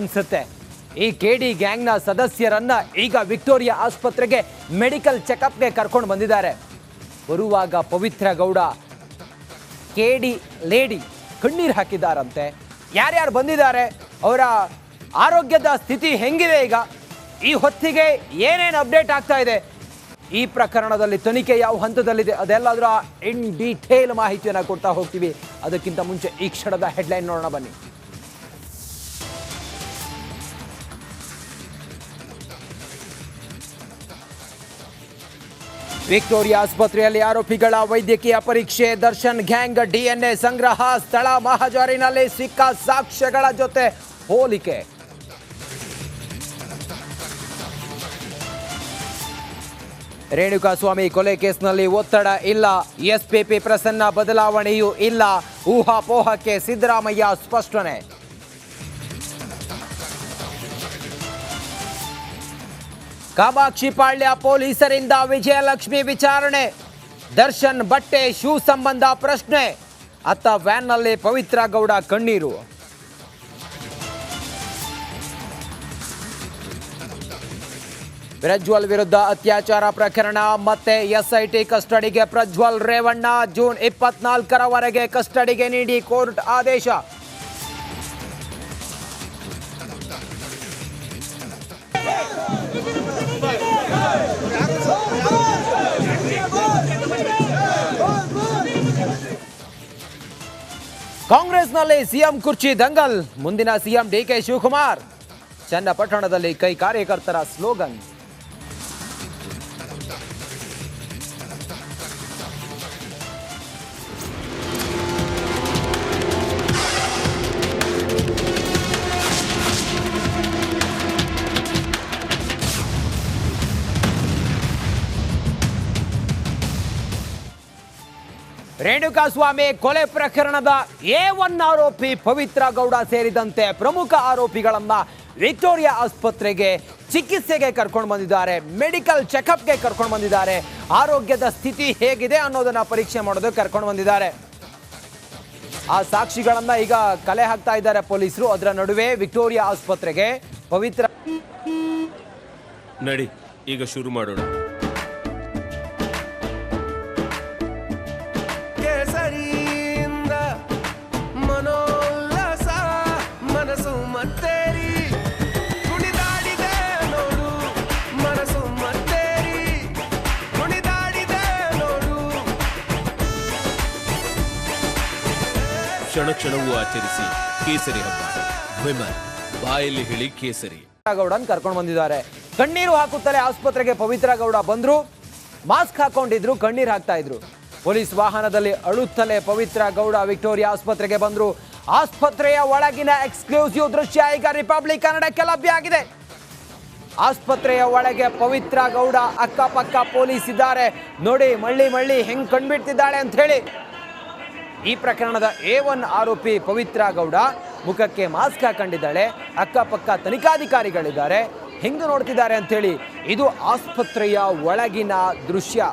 ಅನ್ಸುತ್ತೆ. ಈ ಕೆಡಿ ಗ್ಯಾಂಗ್ನ ಸದಸ್ಯರನ್ನ ಈಗ ವಿಕ್ಟೋರಿಯಾ ಆಸ್ಪತ್ರೆಗೆ ಮೆಡಿಕಲ್ ಚೆಕಪ್ಗೆ ಕರ್ಕೊಂಡು ಬಂದಿದ್ದಾರೆ. ಬರುವಾಗ ಪವಿತ್ರ ಗೌಡ ಕೆಡಿ ಲೇಡಿ ಕಣ್ಣೀರು ಹಾಕಿದ್ದಾರಂತೆ. ಯಾರ್ಯಾರು ಬಂದಿದ್ದಾರೆ, ಅವರ ಆರೋಗ್ಯದ ಸ್ಥಿತಿ ಹೆಂಗಿದೆ, ಈಗ ಈ ಹೊತ್ತಿಗೆ ಏನೇನು ಅಪ್ಡೇಟ್ ಆಗ್ತಾ ಇದೆ, ಈ ಪ್ರಕರಣದಲ್ಲಿ ತನಿಖೆ ಯಾವ ಹಂತದಲ್ಲಿದೆ, ಅದೆಲ್ಲದರ ಇನ್ ಡೀಟೇಲ್ ಮಾಹಿತಿಯನ್ನು ಕೊಡ್ತಾ ಹೋಗ್ತೀವಿ. ಅದಕ್ಕಿಂತ ಮುಂಚೆ ಈ ಕ್ಷಣದ ಹೆಡ್ಲೈನ್ ನೋಡೋಣ ಬನ್ನಿ. ವಿಕ್ಟೋರಿಯಾ ಆಸ್ಪತ್ರೆಯಲ್ಲಿ ಆರೋಪಿಗಳ ವೈದ್ಯಕೀಯ ಪರೀಕ್ಷೆ, ದರ್ಶನ್ ಗ್ಯಾಂಗ್ ಡಿಎನ್ಎ ಸಂಗ್ರಹ, ಸ್ಥಳ ಮಹಜರಿನಲ್ಲಿ ಸಿಕ್ಕ ಸಾಕ್ಷ್ಯಗಳ ಜೊತೆ ಹೋಲಿಕೆ. ರೇಣುಕಾಸ್ವಾಮಿ ಕೊಲೆ ಕೇಸ್ನಲ್ಲಿ ಒತ್ತಡ ಇಲ್ಲ, ಎಸ್ಪಿಪಿ ಪ್ರಸನ್ನ ಬದಲಾವಣೆಯೂ ಇಲ್ಲ, ಊಹಾಪೋಹಕ್ಕೆ ಸಿದ್ದರಾಮಯ್ಯ ಸ್ಪಷ್ಟನೆ. ಕಾಮಾಕ್ಷಿ ಪಾಳ್ಯ ಪೊಲೀಸರಿಂದ ವಿಜಯಲಕ್ಷ್ಮಿ ವಿಚಾರಣೆ, ದರ್ಶನ್ ಬಟ್ಟೆ ಶೂ ಸಂಬಂಧ ಪ್ರಶ್ನೆ, ಅತ್ತ ವ್ಯಾನ್ನಲ್ಲಿ ಪವಿತ್ರ ಗೌಡ ಕಣ್ಣೀರು. ಪ್ರಜ್ವಲ್ ವಿರುದ್ಧ ಅತ್ಯಾಚಾರ ಪ್ರಕರಣ ಮತ್ತೆ ಎಸ್ಐಟಿ ಕಸ್ಟಡಿಗೆ ಪ್ರಜ್ವಲ್ ರೇವಣ್ಣ, ಜೂನ್ 24ರವರೆಗೆ ಕಸ್ಟಡಿಗೆ ನೀಡಿ ಕೋರ್ಟ್ ಆದೇಶ. ಕಾಂಗ್ರೆಸ್ನಲ್ಲಿ ಸಿಎಂ ಕುರ್ಚಿ ದಂಗಲ್, ಮುಂದಿನ ಸಿಎಂ ಡಿಕೆ ಶಿವಕುಮಾರ್. ಚನ್ನಪಟ್ಟಣದಲ್ಲಿ ಕೈ ಕಾರ್ಯಕರ್ತರ ಸ್ಲೋಗನ್. ರೇಣುಕಾಸ್ವಾಮಿ ಕೊಲೆ ಪ್ರಕರಣದ A1 ಆರೋಪಿ ಪವಿತ್ರ ಗೌಡ ಸೇರಿದಂತೆ ಪ್ರಮುಖ ಆರೋಪಿಗಳನ್ನ ವಿಕ್ಟೋರಿಯಾ ಆಸ್ಪತ್ರೆಗೆ ಚಿಕಿತ್ಸೆಗೆ ಕರ್ಕೊಂಡು ಬಂದಿದ್ದಾರೆ, ಮೆಡಿಕಲ್ ಚೆಕಪ್ಗೆ ಕರ್ಕೊಂಡು ಬಂದಿದ್ದಾರೆ. ಆರೋಗ್ಯದ ಸ್ಥಿತಿ ಹೇಗಿದೆ ಅನ್ನೋದನ್ನ ಪರೀಕ್ಷೆ ಮಾಡೋದಕ್ಕೆ ಕರ್ಕೊಂಡು ಬಂದಿದ್ದಾರೆ. ಆ ಸಾಕ್ಷಿಗಳನ್ನ ಈಗ ಕಲೆ ಹಾಕ್ತಾ ಇದ್ದಾರೆ ಪೊಲೀಸರು. ಅದರ ನಡುವೆ ವಿಕ್ಟೋರಿಯಾ ಆಸ್ಪತ್ರೆಗೆ ಪವಿತ್ರ ನಡಿ ಈಗ ಶುರು ಮಾಡೋಣ. ಕ್ಷಣ ಕ್ಷಣವೂ ಆಚರಿಸಿ ಕೇಸರಿ ಹಬ್ಬ. ವಿಮಲ್ ಬಾಯಲ್ಲಿ ಹೇಳಿ ಕೇಸರಿ. ಗೌಡನ್ ಕರ್ಕೊಂಡು ಬಂದಿದ್ದಾರೆ. ಕಣ್ಣೀರು ಹಾಕುತ್ತಲೇ ಆಸ್ಪತ್ರೆಗೆ ಪವಿತ್ರ ಗೌಡ ಬಂದ್ರು. ಮಾಸ್ಕ್ ಹಾಕೊಂಡಿದ್ರು, ಕಣ್ಣೀರು ಹಾಕ್ತಾ ಇದ್ರು. ಪೊಲೀಸ್ ವಾಹನದಲ್ಲಿ ಅಳುತ್ತಲೇ ಪವಿತ್ರ ಗೌಡ ವಿಕ್ಟೋರಿಯಾ ಆಸ್ಪತ್ರೆಗೆ ಬಂದ್ರು. ಆಸ್ಪತ್ರೆಯ ಒಳಗಿನ ಎಕ್ಸ್ಕ್ಲೂಸಿವ್ ದೃಶ್ಯ ಈಗ ರಿಪಬ್ಲಿಕ್ ಕನ್ನಡಕ್ಕೆ ಲಭ್ಯ ಆಗಿದೆ. ಆಸ್ಪತ್ರೆಯ ಒಳಗೆ ಪವಿತ್ರ ಗೌಡ, ಅಕ್ಕಪಕ್ಕ ಪೊಲೀಸ್ ಇದ್ದಾರೆ. ನೋಡಿ ಮಳ್ಳಿ ಹೆಂಗ್ ಕಂಡ್ಬಿಡ್ತಿದ್ದಾಳೆ ಅಂತ ಹೇಳಿ. ಈ ಪ್ರಕರಣದ A1 ಆರೋಪಿ ಪವಿತ್ರ ಗೌಡ ಮುಖಕ್ಕೆ ಮಾಸ್ಕ್ ಹಾಕೊಂಡಿದ್ದಾಳೆ. ಅಕ್ಕಪಕ್ಕ ತನಿಖಾಧಿಕಾರಿಗಳಿದ್ದಾರೆ. ಹೆಂಗೆ ನೋಡ್ತಿದ್ದಾರೆ ಅಂತ ಹೇಳಿ. ಇದು ಆಸ್ಪತ್ರೆಯ ಒಳಗಿನ ದೃಶ್ಯ.